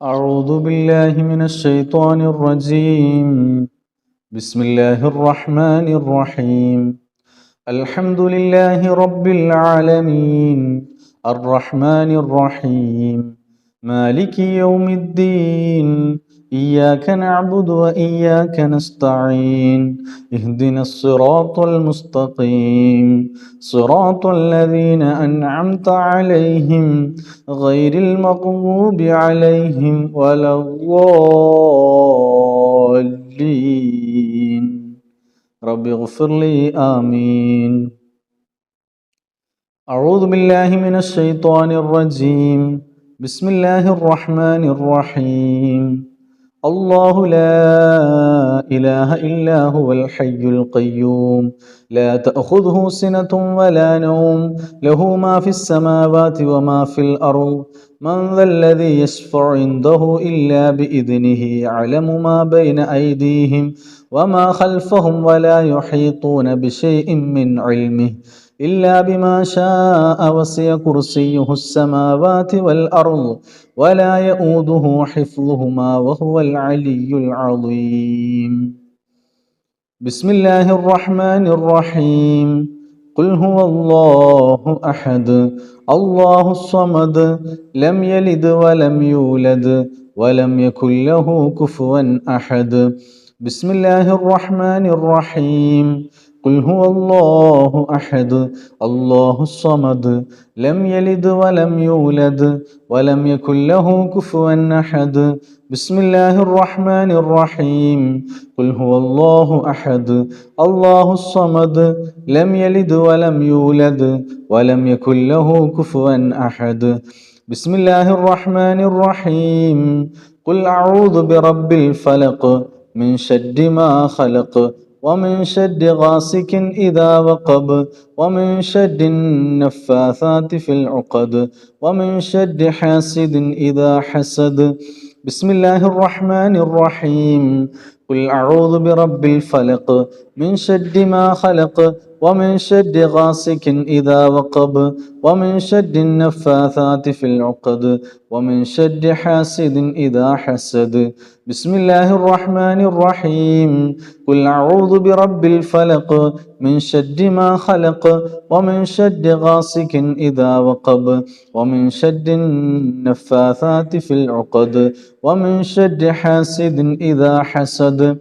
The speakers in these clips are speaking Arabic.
أعوذ بالله من الشيطان الرجيم. بسم الله الرحمن الرحيم. الحمد لله رب العالمين، الرحمن الرحيم، مالك يوم الدين. إياك نعبد وإياك نستعين. اهدنا الصراط المستقيم، صراط الذين أنعمت عليهم غير المغضوب عليهم ولا الضالين. رب اغفر لي آمين. أعوذ بالله من الشيطان الرجيم. بسم الله الرحمن الرحيم. الله لا إله إلا هو الحي القيوم، لا تأخذه سنة ولا نوم، له ما في السماوات وما في الأرض. من ذا الذي يشفع عنده إلا بإذنه، يعلم ما بين أيديهم وما خلفهم ولا يحيطون بشيء من علمه إلا بما شاء، وسع كرسيه السماوات والأرض ولا يؤوده حفظهما وهو العلي العظيم. بسم الله الرحمن الرحيم. قل هو الله أحد، الله الصمد، لم يلد ولم يولد ولم يكن له كفوا أحد. بسم الله الرحمن الرحيم. قل هو الله أحد، الله الصمد، لم يلد ولم يولد ولم يكن له كفوا أحد. بسم الله الرحمن الرحيم. قل هو الله أحد، الله الصمد، لم يلد ولم يولد ولم يكن له كفوا أحد. بسم الله الرحمن الرحيم. قل أعوذ برب الفلق، من شر ما خلق، ومن شر غاسق إذا وقب، ومن شر النفاثات في العقد، ومن شر حاسد إذا حسد. بسم الله الرحمن الرحيم. قل أعوذ برب الفلق، من شر ما خلق، ومن شر غاسق إذا وقب، ومن شر النفاثات في العقد، ومن شر حاسد إذا حسد. بسم الله الرحمن الرحيم. قل أعوذ برب الفلق، من شر ما خلق، ومن شر غاسق إذا وقب، ومن شر النفاثات في العقد، ومن شر حاسد إذا حسد.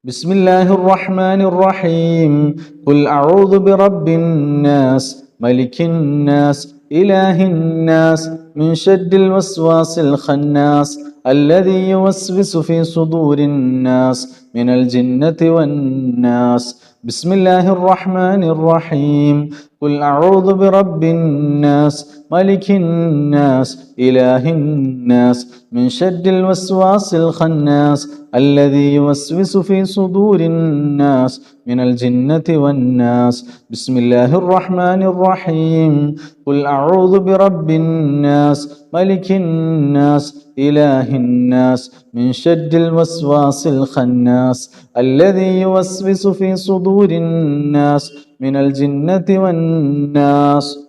بسم الله الرحمن الرحيم. قل أعوذ برب الناس، ملك الناس، إله الناس، من شر الوسواس الخناس الذي يوسوس في صدور الناس من الجنة والناس. بسم الله الرحمن الرحيم. قل أعوذ برب الناس، ملك الناس، إله الناس، من شر الوسواس الخناس الذي يوسوس في صدور الناس من الجنة والناس. بسم الله الرحمن الرحيم. قل أعوذ برب الناس، ملك الناس، إله الناس، من شر الوسواس الخناس الذي يوسوس في صدور الناس من الجنة والناس.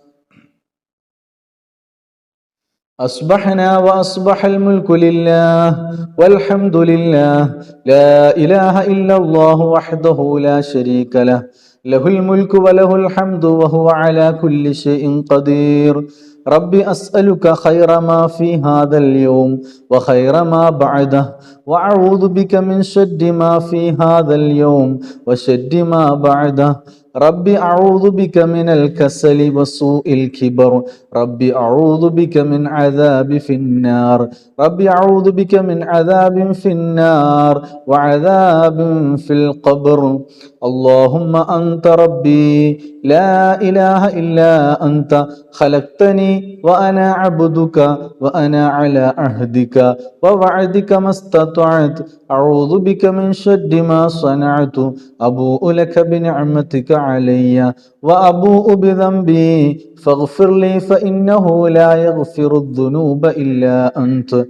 أصبحنا وأصبح الملك لله والحمد لله، لا إله إلا الله وحده لا شريك له، له الملك وله الحمد وهو على كل شيء قدير. ربي أسألك خير ما في هذا اليوم وخير ما بعده، وأعوذ بك من شر ما في هذا اليوم وشر ما بعده. ربي أعوذ بك من الكسل وسوء الكبر. ربي أعوذ بك من عذاب في النار. ربي أعوذ بك من عذاب في النار وعذاب في القبر. اللهم أنت ربي، لا إله إلا أنت، خلقتني وأنا عبدك، وأنا على عهدك ووعدك ما استطعت. أعوذ بك من شر ما صنعت. أبوء لك بنعمتك علي وأبوء بذنبي، فاغفر لي فإنه لا يغفر الذنوب إلا أنت.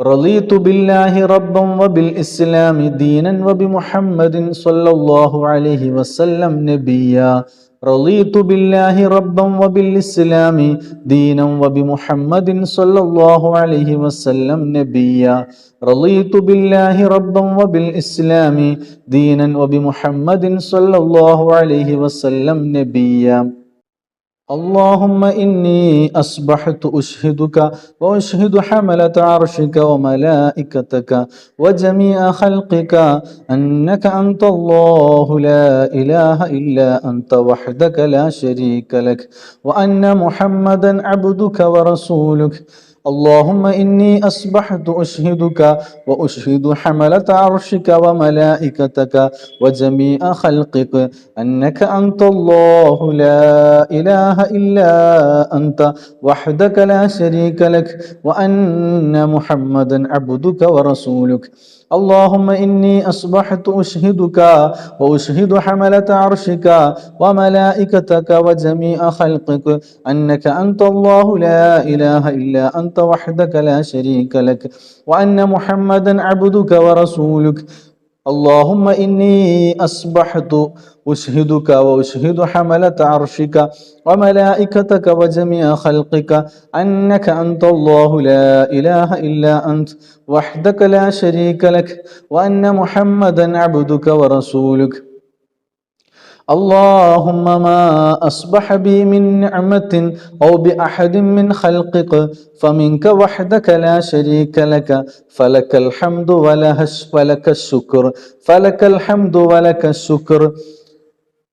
رضيت بالله ربا وبالإسلام دينا وبمحمد صلى الله عليه وسلم نبيا. رضيت بالله ربا وبالإسلام دينا وبمحمد صلى الله عليه وسلم نبيا. رضيت بالله ربا وبالإسلام دينا وبمحمد صلى الله عليه وسلم نبيا. اللهم إني أصبحت أشهدك وأشهد حملة عرشك وملائكتك وجميع خلقك أنك أنت الله لا إله إلا أنت وحدك لا شريك لك وأن محمدا عبدك ورسولك. اللهم إني أصبحت أشهدك وأشهد حملة عرشك وملائكتك وجميع خلقك أنك أنت الله لا إله إلا أنت وحدك لا شريك لك وأن محمدا عبدك ورسولك. اللهم إني أصبحت أشهدك وأشهد حملة عرشك وملائكتك وجميع خلقك أنك أنت الله لا إله إلا أنت وحدك لا شريك لك وأن محمدا عبدك ورسولك. اللهم إني أصبحت أشهدك وأشهد حملة عرشك وملائكتك وجميع خلقك أنك أنت الله لا إله إلا أنت وحدك لا شريك لك وأن محمدا عبدك ورسولك. اللهم ما أصبح بي من نعمة أو بأحد من خلقك فمنك وحدك لا شريك لك فلك الحمد ولك الشكر فلك الحمد ولك الشكر.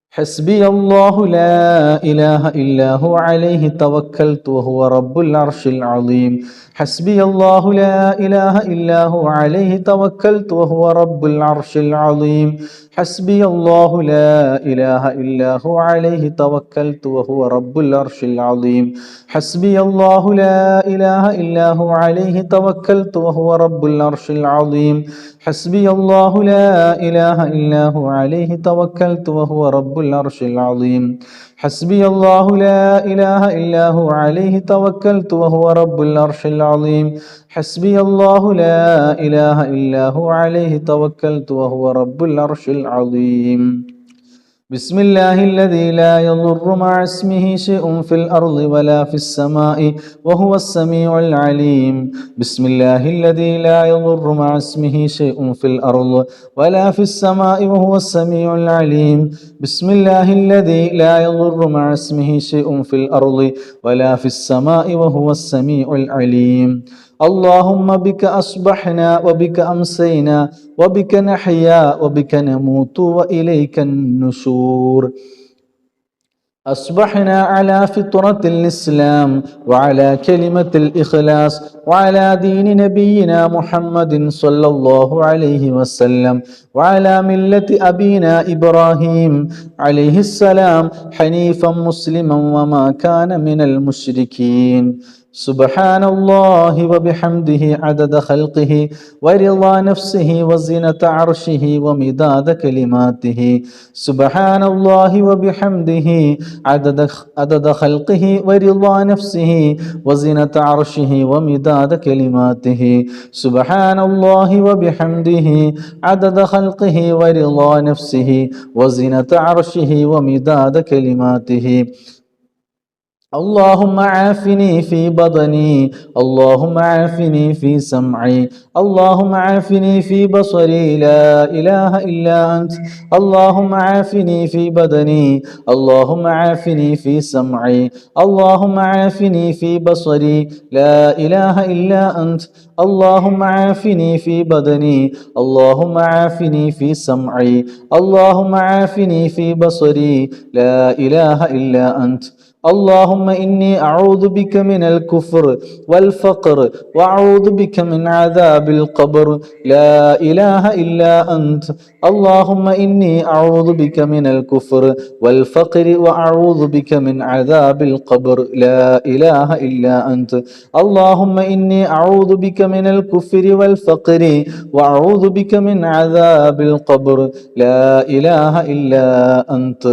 حسبي الله لا إله إلا هو عليه توكلت وهو رب العرش العظيم. حسبي الله لا إله إلا هو عليه توكلت وهو رب العرش العظيم. حسبي الله لا إله إلا هو عليه توكلت وهو رب العرش العظيم. حسبي الله لا إله إلا هو عليه توكلت وهو رب العرش العظيم. حسبي الله لا إله إلا هو عليه توكلت وهو رب العرش العظيم. حسبي الله لا إله إلا هو عليه توكلت وهو رب العرش العظيم. حسبي الله لا إله إلا هو عليه توكلت وهو رب العرش العظيم. بسم الله الذي لا يضر مع اسمه شيء في الأرض ولا في السماء وهو السميع العليم. بسم الله الذي لا يضر مع اسمه شيء في الأرض ولا في السماء وهو السميع العليم. بسم الله الذي لا يضر مع اسمه شيء في الأرض ولا في السماء وهو السميع العليم. اللهم بك أصبحنا وبك أمسينا وبك نحيا وبك نموت وإليك النشور. أصبحنا على فطرة الإسلام وعلى كلمة الإخلاص وعلى دين نبينا محمد صلى الله عليه وسلم وعلى ملة أبينا إبراهيم عليه السلام حنيفا مسلما وما كان من المشركين. سبحان الله وبحمده عدد خلقه ورضا نفسه وزنة عرشه ومداد كلماته. سبحان الله وبحمده عدد خلقه ورضا نفسه وزنة عرشه ومداد كلماته. سبحان الله وبحمده عدد خلقه ورضا نفسه وزنة عرشه ومداد كلماته. اللهم عافني في بدني اللهم عافني في سمعي اللهم عافني في بصري لا إله إلا أنت. اللهم عافني في بدني اللهم عافني في سمعي اللهم عافني في بصري لا إله إلا أنت. اللهم عافني في بدني اللهم عافني في سمعي اللهم عافني في بصري لا إله إلا أنت. اللهم إني أعوذ بك من الكفر والفقر وأعوذ بك من عذاب القبر لا إله إلا أنت. اللهم إني أعوذ بك من الكفر والفقر وأعوذ بك من عذاب القبر لا إله إلا أنت. اللهم إني أعوذ بك من الكفر والفقر وأعوذ بك من عذاب القبر لا إله إلا أنت.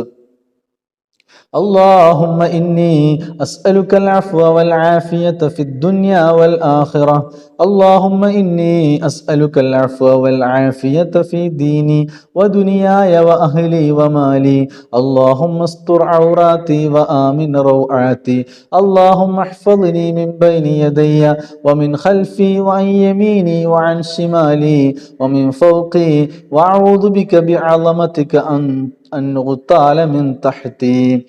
اللهم إني أسألك العفو والعافية في الدنيا والآخرة. اللهم إني أسألك العفو والعافية في ديني ودنياي وأهلي ومالي. اللهم استر عوراتي وآمن روعاتي. اللهم احفظني من بين يدي ومن خلفي وعن يميني وعن شمالي ومن فوقي، وأعوذ بك بعظمتك أن أغتال من تحتي.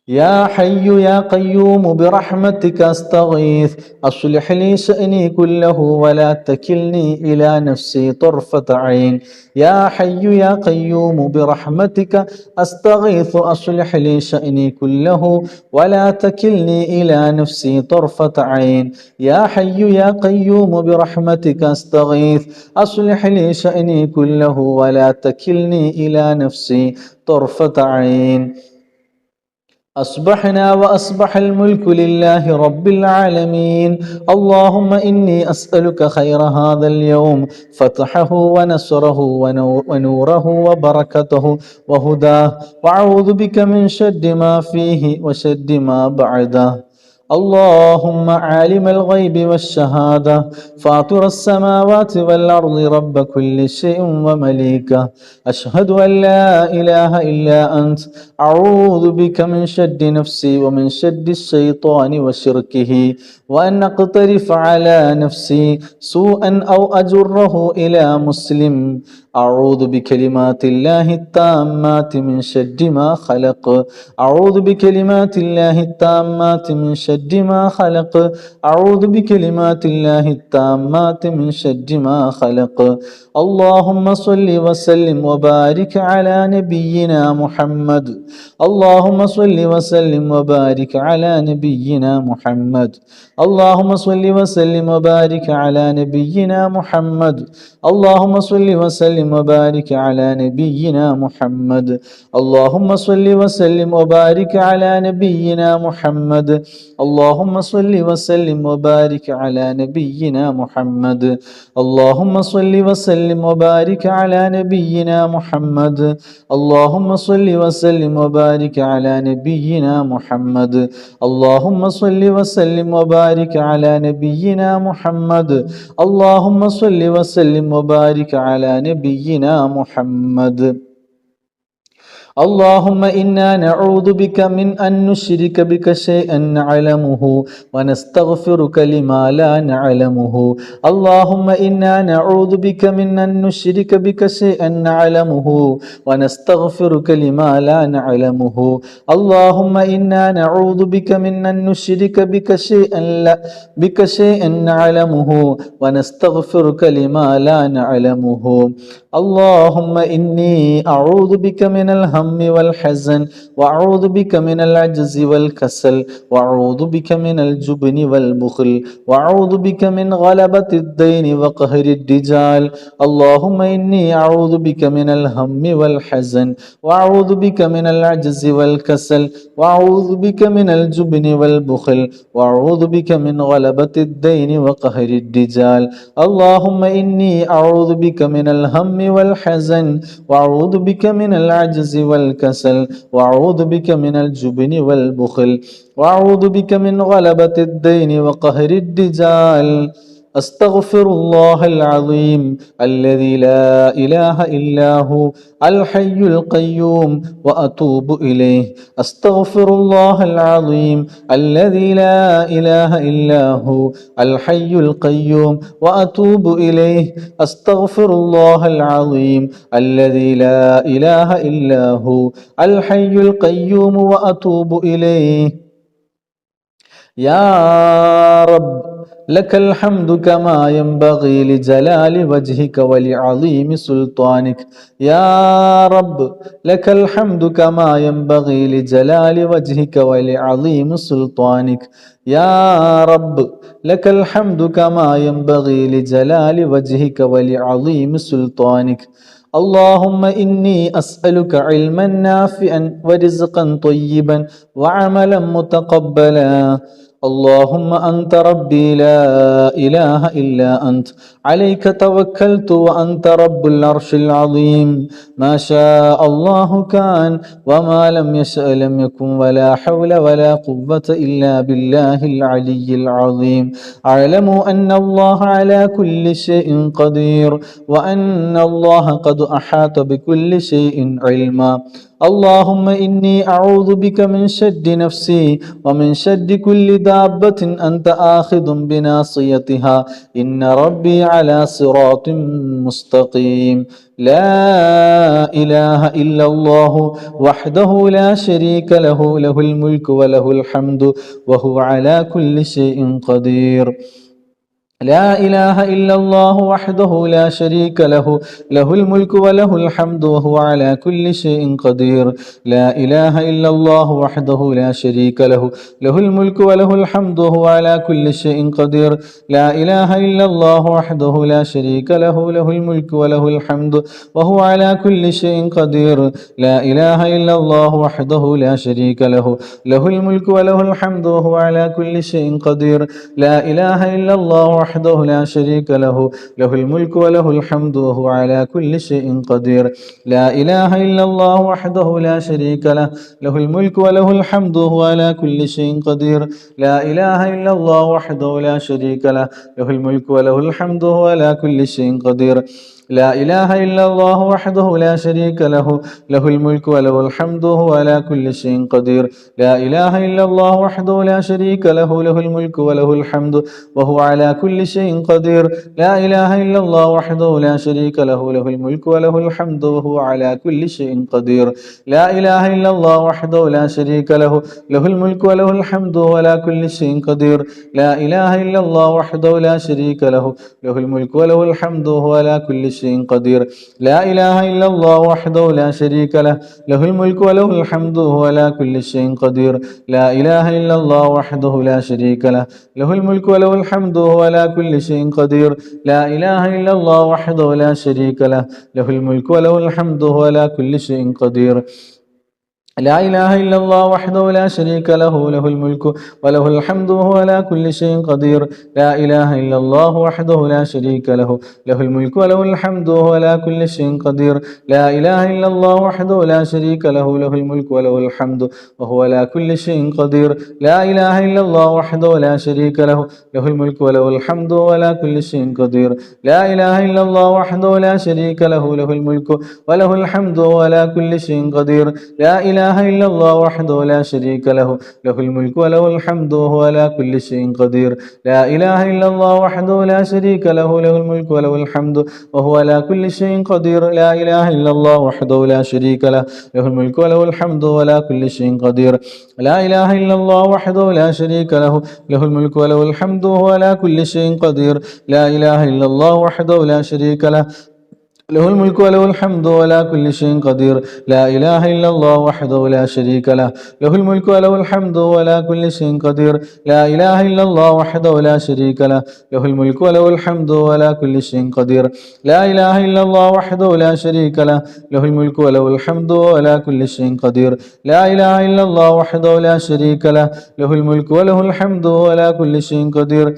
يا حي يا قيوم برحمتك أستغيث، أصلح لي شأني كله ولا تكلني إلى نفسي طرفة عين. يا حي يا قيوم برحمتك أستغيث، أصلح لي شأني كله ولا تكلني إلى نفسي طرفة عين. يا حي يا قيوم برحمتك أستغيث، أصلح لي شأني كله ولا تكلني إلى نفسي طرفة عين. أصبحنا وأصبح الملك لله رب العالمين. اللهم إني أسألك خير هذا اليوم، فتحه ونصره ونوره وبركته وهداه، وأعوذ بك من شر ما فيه وشر ما بعده. اللهم عالم الغيب والشهادة، فاطر السماوات والأرض، رب كل شيء ومليكه، أشهد أن لا إله إلا أنت، أعوذ بك من شر نفسي ومن شر الشيطان وشركه، وأن أقترف على نفسي سوءا أو أجره إلى مسلم. أعوذ بكلمات الله التامات من شر ما خلق. أعوذ بكلمات الله التامات من شر ما خلق. أعوذ بكلمات الله التامات من شر ما خلق. اللهم صل وسلم وبارك على نبينا محمد. اللهم صل وسلم وبارك على نبينا محمد. اللهم صل وسلم وبارك على نبينا محمد. اللهم صل وسلم وبارك على نبينا محمد. اللهم صل وسلم وبارك على نبينا محمد. اللهم صل وسلم وبارك على نبينا محمد. اللهم صل وسلم وبارك على نبينا محمد. اللهم صل وسلم وبارك على نبينا محمد. اللهم صل وسلم وبارك على نبينا محمد. اللهم صل وسلم وبارك على نبينا محمد. اللهم إنا نعوذ بك من أن نشرك بك شيئا نعلمه ونستغفرك لما لا نعلمه. اللهم إنا نعوذ بك من أن نشرك بك شيئا نعلمه ونستغفرك لما لا نعلمه. اللهم إنا نعوذ بك من أن نشرك بك شيئا نعلمه ونستغفرك لما لا نعلمه. اللهم إني أعوذ بك من الهم والحزن، وأعوذ بك من العجز والكسل، وأعوذ بك من الجبن والبخل، وأعوذ بك من غلبة الدين وقهر الرجال. اللهم إني أعوذ بك من الهم والحزن، وأعوذ بك من العجز والكسل، وأعوذ بك من الجبن والبخل، وأعوذ بك من غلبة الدين وقهر الرجال. اللهم إني أعوذ بك من الهم والحزن، وأعوذ بك من العجز والكسل، وأعوذ بك من الجبن والبخل، وأعوذ بك من غلبة الدين وقهر الرجال. أستغفر الله العظيم الذي لا إله إلا هو الحي القيوم وأتوب إليه. أستغفر الله العظيم الذي لا إله إلا هو الحي القيوم وأتوب إليه. أستغفر الله العظيم الذي لا إله إلا هو الحي القيوم وأتوب إليه. يا رب لك الحمد كما ينبغي لجلال وجهك ولعظيم سلطانك. يا رب لك الحمد كما ينبغي لجلال وجهك ولعظيم سلطانك. يا رب لك الحمد كما ينبغي لجلال وجهك ولعظيم سلطانك. اللهم إني أسألك علما نافعا ورزقا طيبا وعملا متقبلا. اللهم أنت ربي لا إله إلا أنت عليك توكلت وأنت رب العرش العظيم ما شاء الله كان وما لم يشأ لم يكن ولا حول ولا قوة إلا بالله العلي العظيم أعلم أن الله على كل شيء قدير وأن الله قد أحاط بكل شيء علما اللهم إني أعوذ بك من شر نفسي ومن شر كل دابة أنت آخذ بناصيتها إن ربي على صراط مستقيم لا إله إلا الله وحده لا شريك له له الملك وله الحمد وهو على كل شيء قدير لا إله إلا الله وحده لا شريك له له الملك وله الحمد وهو على كل شيء قدير لا إله إلا الله وحده لا شريك له له الملك وله الحمد وهو على كل شيء قدير لا إله إلا الله وحده لا شريك له له الملك وله الحمد وهو على كل شيء قدير لا إله إلا الله وحده لا شريك له له الملك وله الحمد وهو على كل شيء قدير لا إله إلا الله وحده لا شريك له له الملك وله الحمد وهو على كل شيء قدير لا إله إلا الله وحده لا شريك له له الملك وله الحمد وهو على كل شيء قدير لا إله إلا الله وحده لا شريك له له الملك وله الحمد وهو على كل شيء قدير لا إله إلا الله وحده لا شريك له له الملك وله الحمد وهو على كل شيء قدير لا إله إلا الله وحده لا شريك له له الملك وله الحمد وهو على كل شيء قدير لا إله إلا الله وحده لا شريك له له الملك وله الحمد وهو على كل شيء قدير لا إله إلا الله وحده لا شريك له له الملك وله الحمد وهو على كل شيء قدير لا إله إلا الله وحده لا شريك له له الملك وله الحمد وهو على كل شيء قدير لا إله إلا الله وحده لا شريك له له الملك وله الحمد وهو على كل شيء قدير لا إله إلا الله وحده لا شريك له له الملك وله الحمد وهو على كل شيء قدير لا إله إلا الله وحده لا شريك له له الملك وله الحمد وهو على كل شيء قدير لا إله إلا الله وحده لا شريك له له الملك وله الحمد وهو على كل شيء قدير لا إله إلا الله وحده لا شريك له له الملك وله الحمد وهو على كل شيء قدير لا إله إلا الله وحده لا شريك له له الملك وله الحمد وهو على كل شيء قدير لا إله إلا الله وحده لا شريك له له الملك وله الحمد وهو على كل شيء قدير لا إله إلا الله وحده لا شريك له له الملك وله الحمد وهو على كل شيء قدير لا إله إلا الله وحده لا شريك له له الملك وله الحمد وهو على كل شيء قدير لا إله إلا الله وحده لا شريك له له الملك وله الحمد وهو على كل شيء قدير لا إله إلا الله وحده لا شريك له له الملك وله الحمد وهو على كل شيء قدير لا إله إلا الله وحده لا شريك له له الملك وله الحمد وهو على كل شيء قدير لا إله إلا الله وحده لا شريك له له الملك وله الحمد ولا كل شيء قدير لا إله إلا الله وحده لا شريك له له الملك وله الحمد ولا كل شيء قدير لا إله إلا الله وحده لا شريك له له الملك وله الحمد ولا كل شيء قدير لا إله إلا الله وحده لا شريك له له الملك وله الحمد ولا كل شيء قدير لا إله إلا الله وحده لا شريك له له الملك وله الحمد ولا كل شيء قدير لا إله إلا الله وحده لا شريك له له الملك وله الحمد ولا كل شيء قدير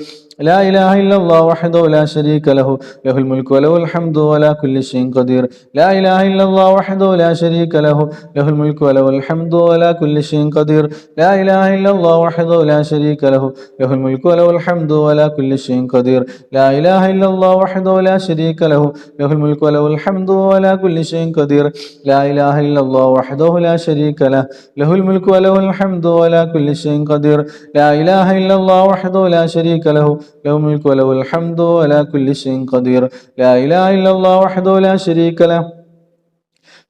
لا إله إلا الله وحده لا شريك له له الملك وله الحمد ولا كل شيء قدير لا إله إلا الله وحده لا شريك له له الملك وله الحمد ولا كل شيء قدير لا إله إلا الله وحده لا شريك له له الملك وله الحمد ولا كل شيء قدير لا إله إلا الله وحده لا شريك له له الملك وله الحمد ولا كل شيء قدير لا إله إلا الله وحده لا شريك له له الملك وله الحمد ولا كل شيء قدير لا إله إلا الله وحده لا شريك له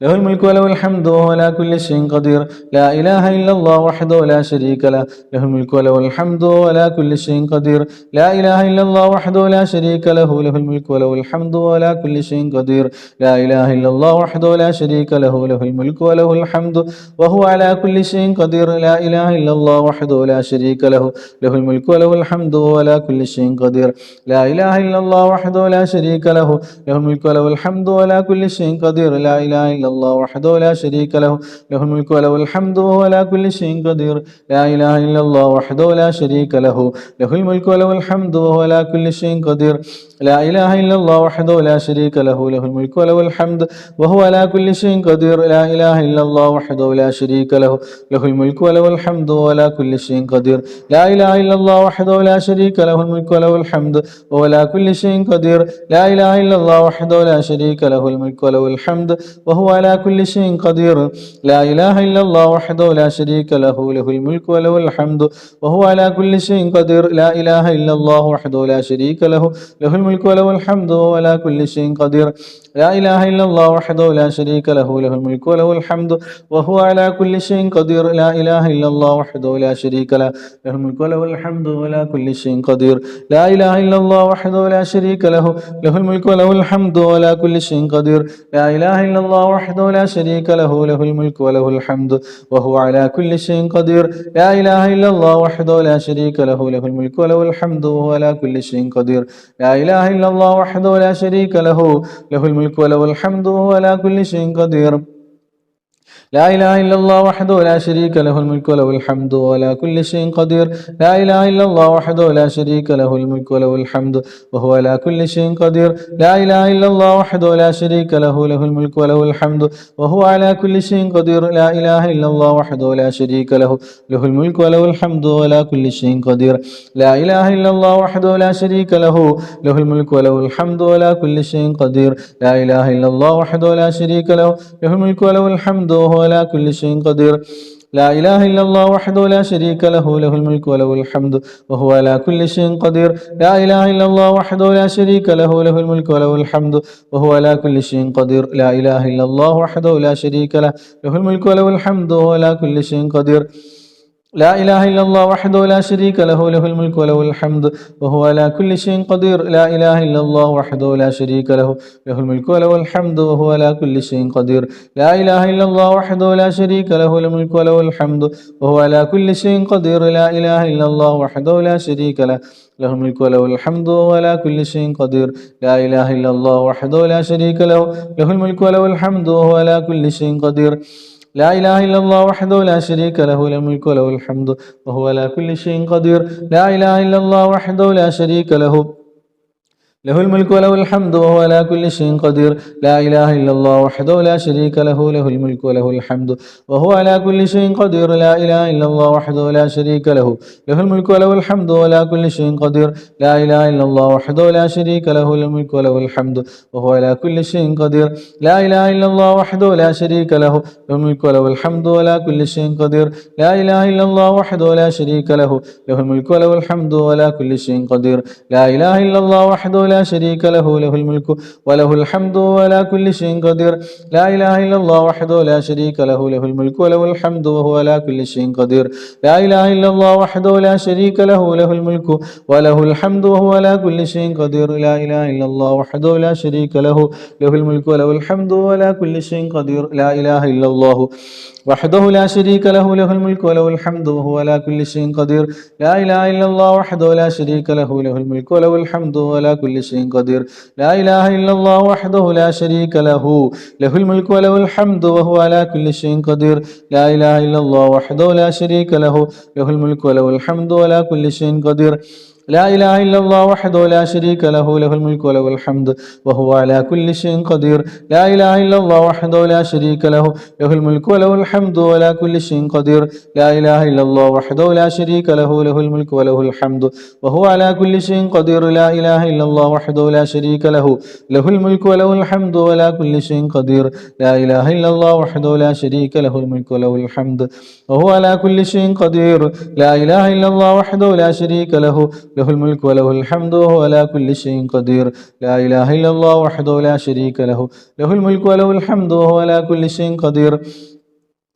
له الملك وله الحمد وهو على كل شيء قدير لا إله إلا الله وحده لا شريك له له الملك وله الحمد وهو على كل شيء قدير لا إله إلا الله وحده لا شريك له له الملك وله الحمد وهو على كل شيء قدير لا إله إلا الله وحده لا شريك له له الملك وله الحمد وهو على كل شيء قدير لا إله إلا الله وحده لا شريك له له الملك وله الحمد وهو على كل شيء قدير لا إله إلا الله وحده لا شريك له له الملك وله الحمد وهو على كل شيء قدير لا إله إلا إلا الله وحده لا شريك له له الملك وله الحمد وهو على كل شيء قدير لا إله إلا الله وحده لا شريك له له الملك وله الحمد وهو على كل شيء قدير لا إله إلا الله وحده لا شريك له له الملك وله الحمد وهو على كل شيء قدير لا إله إلا الله وحده لا شريك له له الملك وله الحمد وهو على كل شيء قدير لا إله إلا الله وحده لا شريك له الملك وله الحمد وهو على كل شيء قدير لا إله إلا الله وحده لا شريك له الملك وله الحمد وهو على كل شيء قدير لا إله إلا الله وحده لا شريك له له الملك وله الحمد وهو على كل شيء قدير لا إله إلا الله وحده لا شريك له له الملك وله الحمد وهو على كل شيء قدير لا إله إلا الله وحده لا شريك له له الملك وله الحمد وهو على كل شيء قدير لا إله إلا الله وحده لا شريك له له الملك وله الحمد وهو على كل شيء قدير لا إله إلا الله وحده لا شريك له له الملك وله الحمد وهو على كل شيء قدير لا إله إلا الله وحده لا شريك له له الملك وله الحمد وهو على كل شيء قدير لا إله إلا الله وحده لا شريك له له الملك وله الحمد وهو على كل شيء قدير لا إله إلا الله وحده لا شريك له له الملك وله الحمد وهو على كل شيء قدير لا إله إلا الله وحده لا شريك له الملك وله الحمد وعلى كل شيء قدير لا إله إلا الله وحده لا شريك له الملك وله الحمد وهو على كل شيء قدير لا إله إلا الله وحده لا شريك له له الملك وله الحمد وهو على كل شيء قدير لا إله إلا الله وحده لا شريك له له الملك وله الحمد وعلى كل شيء قدير لا إله إلا الله وحده لا شريك له له الملك وله الحمد وعلى كل شيء قدير لا إله إلا الله وحده لا شريك له له الملك وله الحمد وهو على كل شيء قدير لا إله إلا الله وحده لا شريك له له الملك وله الحمد وهو على كل شيء قدير لا إله إلا الله وحده لا شريك له له الملك وله الحمد وهو على كل شيء قدير لا إله إلا الله وحده لا شريك له له الملك وله الحمد وهو على كل شيء قدير لا إله إلا الله وحده لا شريك له له الملك وله الحمد وهو على كل شيء قدير لا إله إلا الله وحده لا شريك له له الملك وله الحمد وهو على كل شيء قدير لا إله إلا الله وحده لا شريك له له الملك وله الحمد وهو على كل شيء قدير لا إله إلا الله وحده لا شريك له له الملك وله الحمد وهو على كل شيء قدير لا إله إلا الله وحده لا شريك له له الملك وله الحمد وهو على كل شيء قدير لا إله إلا الله وحده لا شريك له له الملك وله الحمد وهو على كل شيء قدير لا إله إلا الله وحده لا شريك له له الملك وله الحمد وهو على كل شيء قدير لا إله إلا الله وحده لا شريك له له الملك وله الحمد وهو على كل شيء قدير لا إله إلا الله وحده لا شريك له له الملك وله الحمد وهو على كل شيء قدير لا إله إلا الله وحده لا شريك له له الملك وله الحمد وهو على كل شيء قدير لا إله إلا الله وحده لا شريك له له الملك وله الحمد وعلى كل شيء قدير لا إله إلا الله وحده لا شريك له له الملك وله الحمد وعلى كل شيء قدير لا إله إلا الله وحده لا شريك له له الملك وله الحمد وعلى كل شيء قدير لا إله إلا الله وحده لا شريك له له الملك وله الحمد وهو على كل شيء قدير لا إله إلا الله وحده لا شريك له له الملك وله الحمد وهو على كل شيء قدير لا إله إلا الله وحده لا شريك له له الملك وله الحمد وهو على كل شيء قدير لا إله إلا الله وحده لا شريك له له الملك وله الحمد وهو على كل شيء قدير لا إله إلا الله وحده لا شريك له له الملك وله الحمد وهو على كل شيء قدير لا إله إلا الله وحده لا شريك له له الملك وله الحمد وهو على كل شيء قدير لا إله إلا الله وحده لا شريك له له الملك وله الحمد وعلى كل شيء قدير لا إله إلا الله وحده لا شريك له له الملك وله الحمد وهو على كل شيء قدير لا إله إلا الله وحده لا شريك له له الملك وله الحمد وعلى كل شيء قدير لا إله إلا الله وحده لا شريك له له الملك وله الحمد وهو على كل شيء قدير لا إله إلا الله وحده لا شريك له له الملك وله الحمد وعلى كل شيء قدير لا إله إلا الله وحده لا شريك له الملك وله الحمد وهو على كل شيء قدير لا إله إلا الله وحده لا شريك له له الملك وله الحمد وهو على كل شيء قدير لا إله إلا الله وحده لا شريك له له الملك وله الحمد وهو على كل شيء قدير